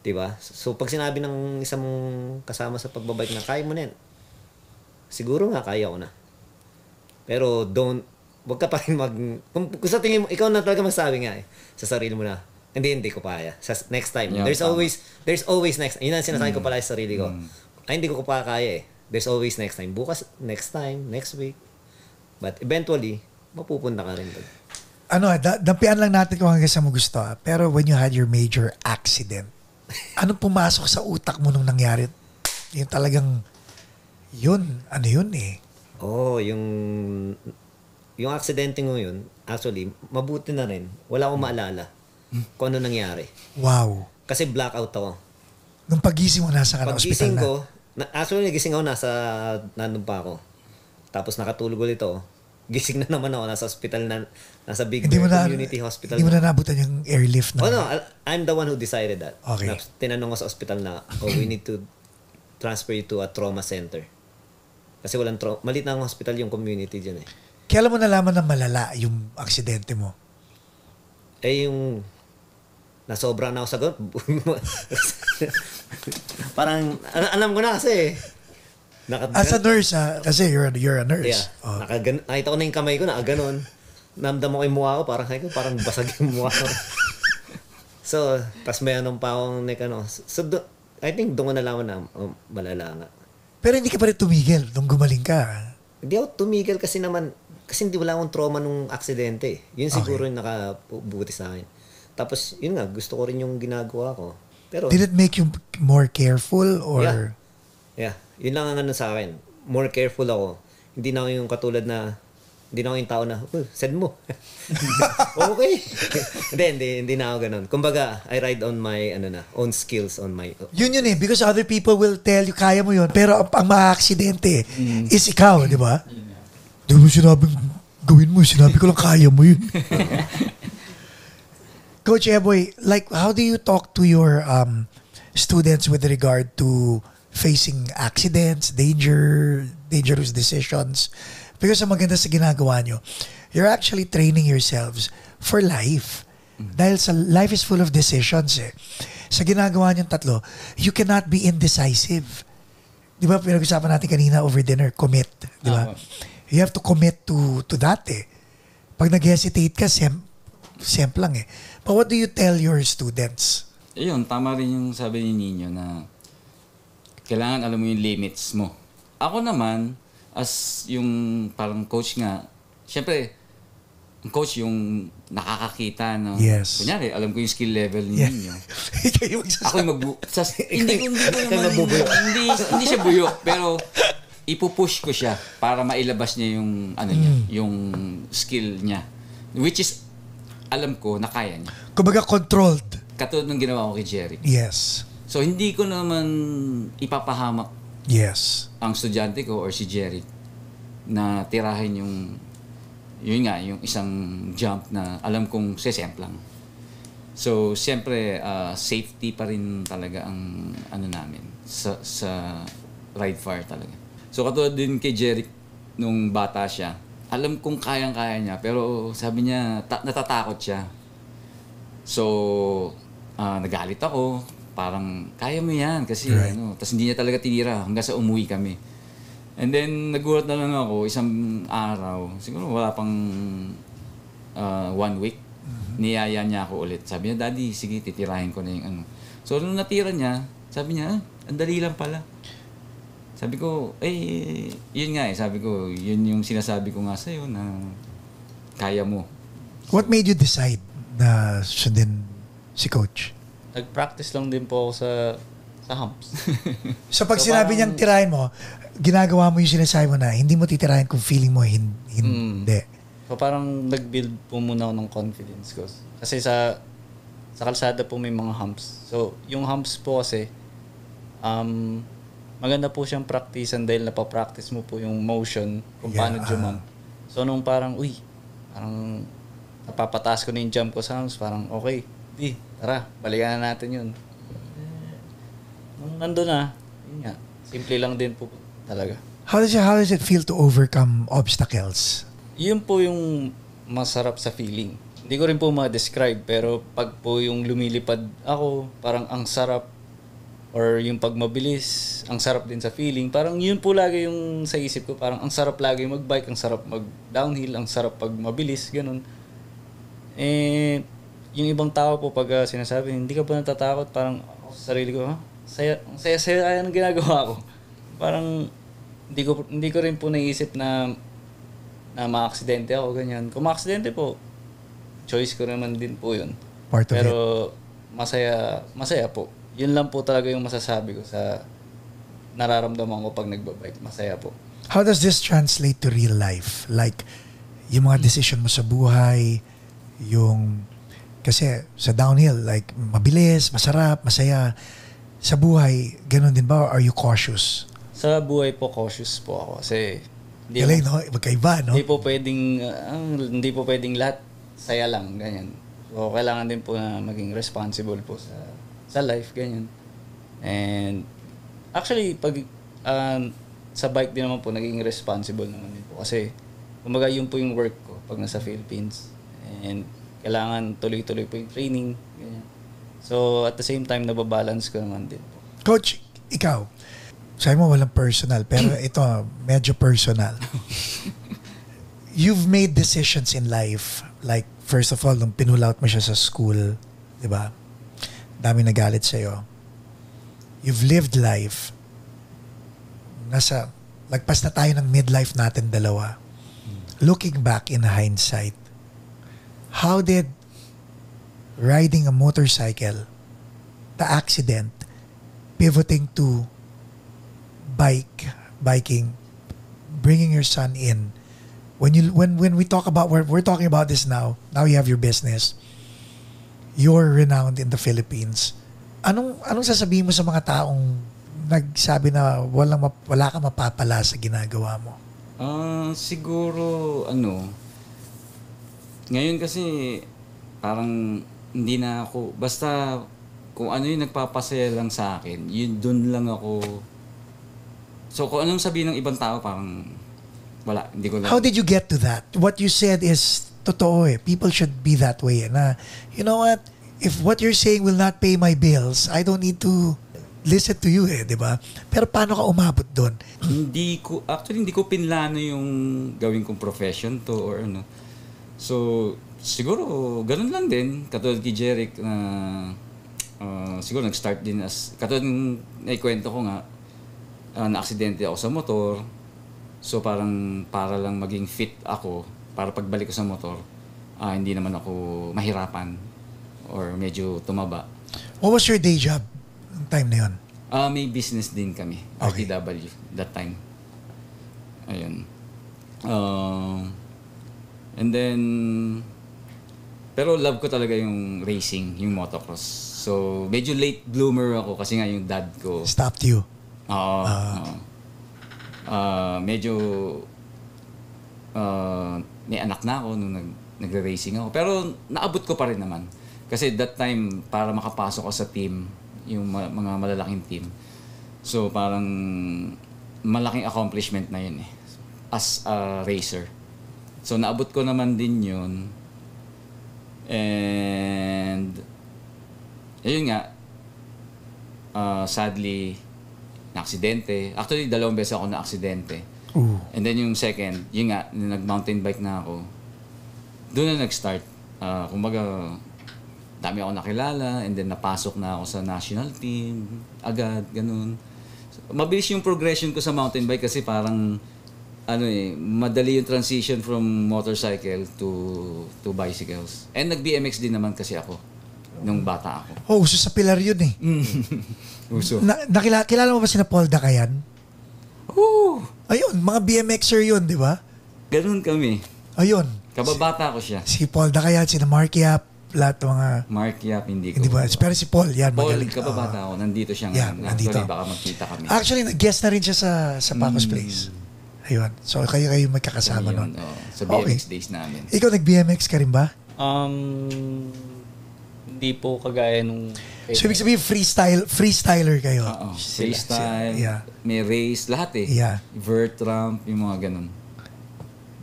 Diba? So pag sinabi ng isang kasama sa pagbabike na kaya mo na yan, siguro nga kaya ko na. Pero wag ka pa rin kung sa tingin mo, ikaw na talaga magsabi nga sa sarili mo na, hindi ko kaya. Sa next time. Yeah, there's always next time. Yun ang sinasabi ko pala sa sarili ko. Ay, hindi ko pa kaya There's always next time. Bukas, next time, next week. But eventually, mapupunta ka rin doon. dampian lang natin kung hanggang sa mo gusto. Pero when you had your major accident, ano pumasok sa utak mo nung nangyari? Yung talagang, ano yun eh? Yung aksidente mo yun, actually, mabuti na rin. Wala akong maalala kung ano nangyari. Wow. Kasi blackout ako. Nung pagising mo, nasa ka na hospital na? Actually, nagising ako, nandun pa ako. Tapos nakatulog ulit ako. Gising na naman ako, nasa hospital na, nasa Big Bear Community Hospital. Hindi mo na nabutan yung airlift na? No, I'm the one who decided that. Okay. Tinanong ko sa hospital na, we need to transfer you to a trauma center. Kasi malit na ang hospital yung community dyan eh. Kailan mo nalaman na malala yung aksidente mo? Yung nasobra na ako sa parang, alam ko na kasi as a nurse, kasi you're a nurse. Yeah. Oh. Nakita ko na yung kamay ko, nakaganon. Namdam ko yung mukha ko, parang basag yung mukha ko. So, tas may anong pa akong So, I think doon ko nalaman na malala nga. Pero hindi ka pa rin tumigil nung gumaling ka. Hindi ako tumigil kasi hindi wala akong trauma nung aksidente. Yun siguro yung nakabuti sa akin. Tapos, yun nga, gusto ko rin yung ginagawa ko. Pero, did it make you more careful or? Yeah. Yun lang ang sa akin. More careful ako. Hindi na ako yung katulad na, hindi na ako yung tao na, send mo. Okay. Hindi na ako ganun. Kumbaga, I ride on my own skills on my Yun eh, because other people will tell you, kaya mo yun, pero ang mga-aksidente is ikaw, di ba? Di mo sinabing gawin mo, sinabi ko lang kaya mo yun. Coach Eboy, like, how do you talk to your students with regard to facing accidents, dangerous decisions? Because ang maganda sa ginagawa nyo, you're actually training yourselves for life. Dahil sa life is full of decisions eh. Sa ginagawa nyong tatlo, you cannot be indecisive. Di ba, pinag-usapan natin kanina over dinner, commit. Di ba? You have to commit to that eh. Pag nag-hesitate ka, semp lang eh. But what do you tell your students? Ayun, tama rin yung sabi ni Nino na kailangan alam mo yung limits mo. Ako naman, as yung parang coach nga, syempre, ang coach yung nakakakita, no? Yes. Kunyari, alam ko yung skill level ni Nino. Ako yung hindi siya buyo, pero ipupush ko siya para mailabas niya yung yung skill niya. Which is, alam ko na kaya niya. Kumbaga controlled. Katulad ng ginawa ko kay Jerry. Yes. So, hindi ko naman ipapahamak ang estudyante ko or si Jerry na tirahin yung isang jump na alam kong sesemp lang. So, siyempre, safety pa rin talaga ang namin sa ride fire talaga. So, katulad din kay Jerry nung bata siya, alam kong kayang-kaya niya, pero sabi niya, natatakot siya. So, nagalit ako. Parang, kaya mo yan kasi tapos hindi niya talaga tinira hanggang sa umuwi kami. And then, nagulat na lang ako isang araw, siguro wala pang 1 week, niyaya niya ako ulit. Sabi niya, Daddy, sige, titirahin ko na yung So, nung natira niya, sabi niya, ang dali lang pala. Sabi ko, yun nga sabi ko, yun yung sinasabi ko nga sa'yo na kaya mo. What made you decide na sundin si Coach? Nag-practice lang din po ako sa humps. So pag sinabi niyang tirahin mo, ginagawa mo yung sinasabi mo na hindi mo titirahin kung feeling mo hindi. So parang nag-build po muna ako ng confidence ko. Kasi sa kalsada po may mga humps. So yung humps po kasi, maganda po siyang practicean dahil napapractice mo po yung motion kung paano jump. So nung parang, parang napapataas ko na yung jump ko sa humps, parang okay, tara, balikan na natin yun. Nung nandun na, yun nga, simple lang din po talaga. How does it feel to overcome obstacles? Yun po yung masarap sa feeling. Hindi ko rin po ma-describe, pero pag po yung lumilipad ako, parang ang sarap. Or yung pag mabilis, ang sarap din sa feeling. Parang yun po lagi yung sa isip ko. Parang ang sarap lagi mag-bike, ang sarap mag-downhill, ang sarap pag mabilis, ganun. Yung ibang tao po pag sinasabi, hindi ka ba natatakot? Parang ako sa sarili ko, saya kaya ng ginagawa ko. Parang hindi ko rin po naisip na ma-aksidente ako, ganyan. Kung ma-aksidente po, choice ko naman din po yun. Part of Pero masaya po. Yun lang po talaga yung masasabi ko sa nararamdaman ko pag nagbabike. Masaya po. How does this translate to real life? Like, yung mga decision mo sa buhay, kasi sa downhill, like, mabilis, masarap, masaya. Sa buhay, ganun din ba? Or are you cautious? Sa buhay po, cautious po ako. Kasi, Galing, no? Magkaiba, no? Hindi po pwedeng lahat saya lang, ganyan. So, kailangan din po na maging responsible po sa life, ganyan. And, actually, pag sa bike din naman po, naging responsible naman din po. Kasi, kumbaga yun po yung work ko pag nasa Philippines. And, kailangan tuloy-tuloy po yung training, ganyan. So, at the same time, nababalance ko naman din po. Coach, ikaw, sabi mo walang personal, pero ito, medyo personal. You've made decisions in life. Like, first of all, nung pinull out mo siya sa school, di ba? Dami nagalit sa'yo. You've lived life. Lagpas na tayo ng midlife natin dalawa. Looking back in hindsight, how did riding a motorcycle, the accident, pivoting to biking, bringing your son in, when we talk about, we're talking about this now you have your business, you're renowned in the Philippines. Anong sasabihin mo sa mga taong nagsabi na wala ka mapapala sa ginagawa mo? Siguro ngayon kasi parang hindi na ako, basta kung ano yung nagpapasaya lang sa akin, yun dun lang ako. So kung anong sabihin ng ibang tao, parang wala, hindi ko lang. How did you get to that? What you said is totoo eh. People should be that way. Na, you know what? If what you're saying will not pay my bills, I don't need to listen to you eh, di ba? Pero paano ka umabot doon? Hindi ko pinlano yung gawin kong profession to or ano. So, siguro, ganun lang din. Katulad kay Jeric na siguro nag-start din katulad ng naikwento ko nga, na-aksidente ako sa motor. So, parang para lang maging fit ako, para pagbalik ko sa motor, hindi naman ako mahirapan or medyo tumaba. What was your day job ng time na yun? May business din kami. Okay. RTW that time. Ayun. And then, pero love ko talaga yung racing, yung motocross. So, medyo late bloomer ako kasi nga yung dad ko. Stopped you? Oo. Medyo may anak na ako nung nagre-racing ako. Pero naabot ko pa rin naman. Kasi that time, para makapasok ako sa team, yung mga malalaking team. So, parang malaking accomplishment na yun eh. As a racer. So, naabot ko naman din yun. And, ayun nga, sadly, na-aksidente. Actually, 2 beses ako na-aksidente. And then yung second, yun nga, nag-mountain bike na ako. Doon na nag-start. Kumbaga, dami ako nakilala and then napasok na ako sa national team. Agad, ganun. So, mabilis yung progression ko sa mountain bike kasi parang madali yung transition from motorcycle to bicycles. And nag-BMX din naman kasi ako nung bata ako. Oh, uso sa Pilar yun eh. Uso. Kilala mo ba sina Paul Dakayan? Oo. Ayun, mga BMXer yun, di ba? Ganun kami. Ayun. Kababata ko siya. Si Paul Dakayan, sina Mark Yap, lahat ng mga... Mark Yap, hindi ko. Hindi ba? Pero si Paul, yan, Paul, magaling. kababata ako. Nandito siya yeah, ngayon. nandito. Actually, baka magkita kami. Actually, nag-guest na rin siya sa Paco's Place. Ayun. So, kayo magkakasama nun. Sa BMX days namin. Ikaw nag-BMX ka rin ba? Hindi po kagaya nung... So, ibig sabihin, freestyler kayo. Oo. Freestyle, Yeah. may race, lahat eh. Yeah. Vert ramp, yung mga ganun.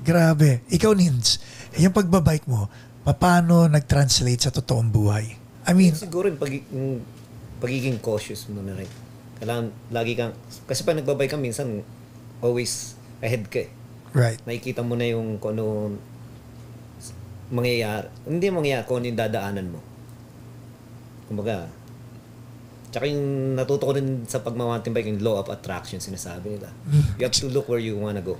Grabe. Ikaw, Nins, yung pagbabike mo, paano nag-translate sa totoong buhay? I mean... Siguro yung pagiging cautious mo na rin. Kailangan lagi kang... Kasi pag nagbabike ka, minsan always ahead ka eh. Right. Nakikita mo na yung kung ano mangyayari. Hindi mangyayari kung ano yung dadaanan mo. Kumbaga, tsaka yung natuto ko rin sa pag-mountain bike, yung law of attraction, sinasabi nila. You have to look where you wanna go.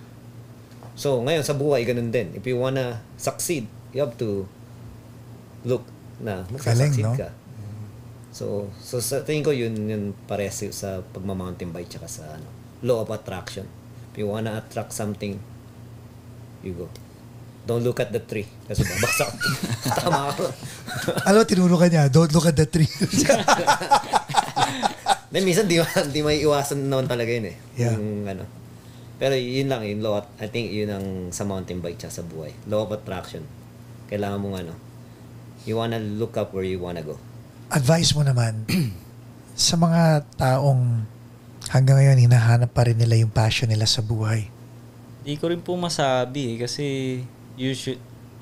So, ngayon sa buhay, ganun din. If you wanna succeed, you have to look na magsasucceed no? ka. So sa tingin ko yun pares sa pagma-mountain bike tsaka sa law of attraction. If you wanna attract something, you go. Don't look at the tree kasi babaksak. Tama ako. Alam mo, tinuro ka niya, don't look at the tree. Then minsan di may iwasan naman talaga yun eh. Yeah. Pero yun lang, yung law, I think yun ang sa mountain bike tsaka sa buhay. Law of attraction. Kailangan mong you wanna look up where you wanna go. Advice mo naman sa mga taong hanggang ngayon hinahanap pa rin nila yung passion nila sa buhay. Di ko rin po masabi kasi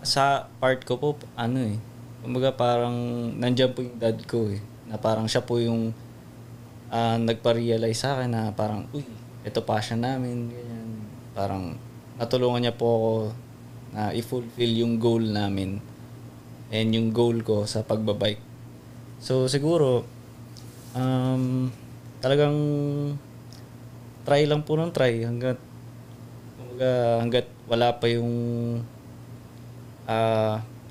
sa part ko po, kumbaga parang nandiyan po yung dad ko na parang siya po yung nagpa-realize sa akin na parang, uy, ito passion namin, ganyan. Parang natulungan niya po ako na i-fulfill yung goal namin and yung goal ko sa pagbabike. So siguro, talagang try lang po ng try hanggat wala pa yung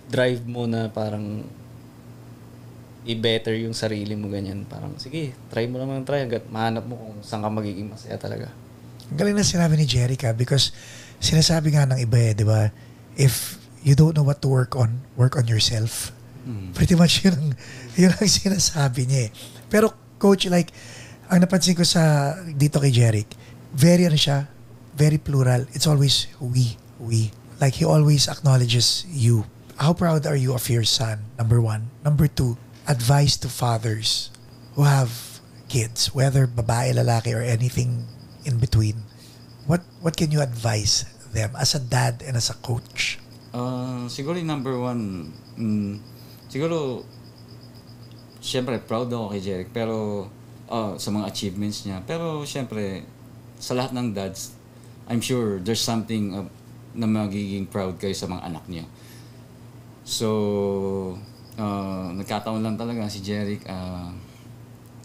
drive mo na parang i-better yung sarili mo ganyan. Parang sige, try mo lang ng try hanggat mahanap mo kung saan ka magiging masaya talaga. Ang galing na sinabi ni Jerica because sinasabi nga ng iba di ba? If you don't know what to work on yourself. Pretty much yun ang sinasabi niya Pero coach, like, ang napansin ko sa dito kay Jeric, very plural. It's always we. Like he always acknowledges you. How proud are you of your son? Number 1. Number 2, advice to fathers who have kids, whether babae, lalaki, or anything in between. What can you advise them as a dad and as a coach? Siguro yung number 1, siguro, siyempre, proud ako kay Jeric, pero sa mga achievements niya. Pero siyempre, sa lahat ng dads, I'm sure there's something na magiging proud kayo sa mga anak niyo. So, nagkataon lang talaga si Jeric,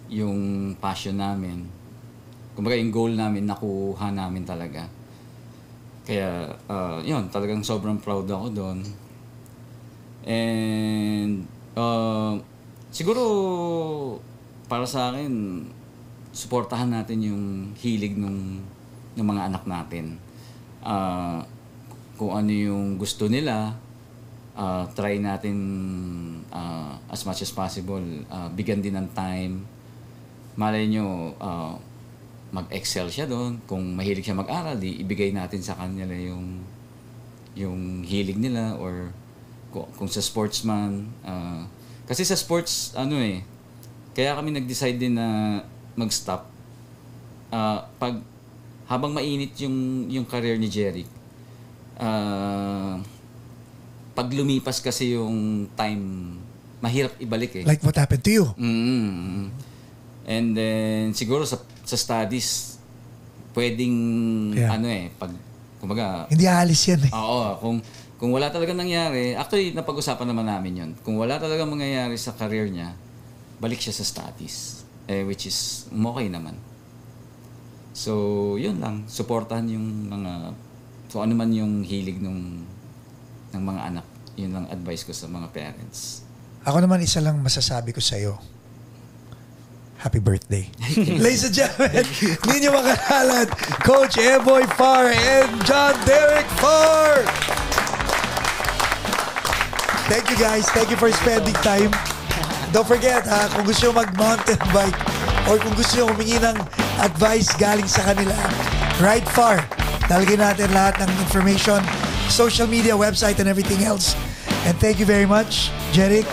yung passion namin, kumbaga yung goal namin, nakuha namin talaga. Kaya, yun, talagang sobrang proud ako doon. And, siguro, para sa akin, suportahan natin yung hilig ng mga anak natin. Kung ano yung gusto nila, try natin as much as possible. Bigyan din ng time. Malay nyo, mag-excel siya doon. Kung mahilig siya mag-aral, ibigay natin sa kanila yung hilig nila, or kung sa sportsman. Kasi sa sports, kaya kami nag-decide din na mag-stop. Habang mainit yung career ni Jeric, pag lumipas kasi yung time, mahirap ibalik Like what happened to you? And then, siguro sa studies, pwedeng, pag, kumbaga, hindi aalis yan Oo, kung wala talaga nangyari, actually, napag-usapan naman namin yun. Kung wala talaga mangyayari sa career niya, balik siya sa studies. Which is, okay naman. So, yun lang. Suportahan yung so ano man yung hilig ng mga anak. Yun lang advice ko sa mga parents. Ako naman, isa lang masasabi ko sa'yo. Happy birthday. Ladies and gentlemen, ninyo makakalat, Coach Eboy Farr and John Derek Farr. Thank you guys. Thank you for spending time. Don't forget, kung gusto nyo mag-mountain bike or kung gusto nyo humingi ng advice galing sa kanila, Ride Far. Lalagyan natin lahat ng information, social media, website, and everything else. And thank you very much, Jeric.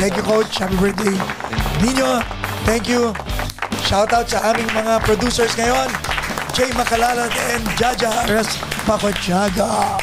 Thank you, Coach. Happy birthday. Nino, thank you. Shout out sa aming mga producers ngayon, Jay Macalalat and Jaja Raspacochaga.